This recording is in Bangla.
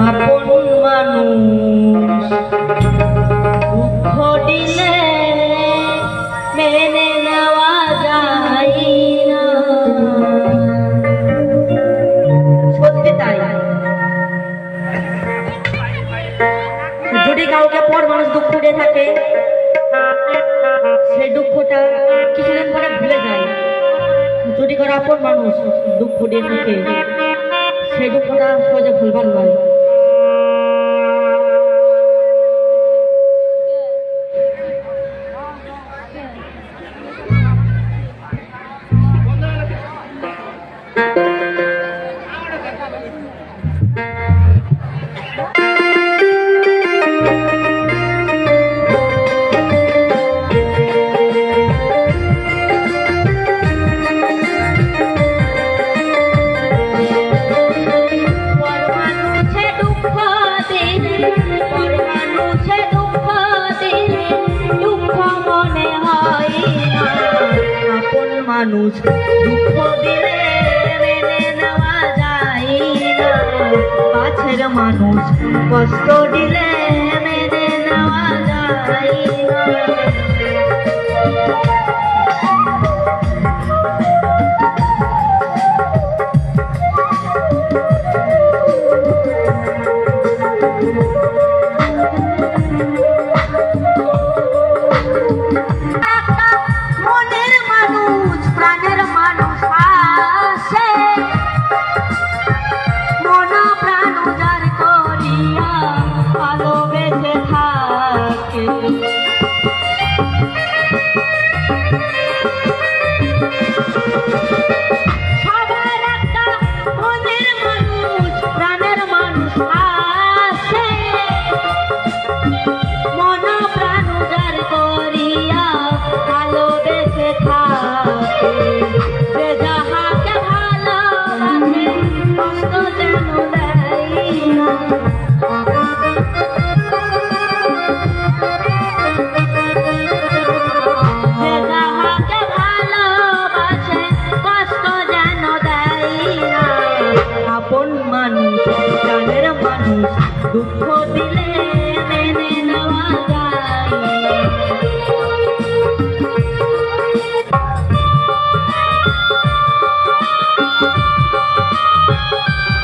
আপন মানুষ দুঃখ দিলে মেনে নেওয়া যায় না। সত্যি তাই। যদি কাউকে পর মানুষ দুঃখ দিয়ে থাকে, সেই দুঃখটা কিছুদিন পরে ভুলে যায়। যদি কারো আপন মানুষ দুঃখ দিয়ে থাকে, সেই দুঃখটা সহজে ভুলবার নয়। মানুষ দুঃখ দিলে মেনে নেওয়া যায় না, কাছের মানুষ কষ্ট দিলে মেনে নেওয়া যায় না। আপন মানুষ প্রাণের মানুষ দুঃখ দিলে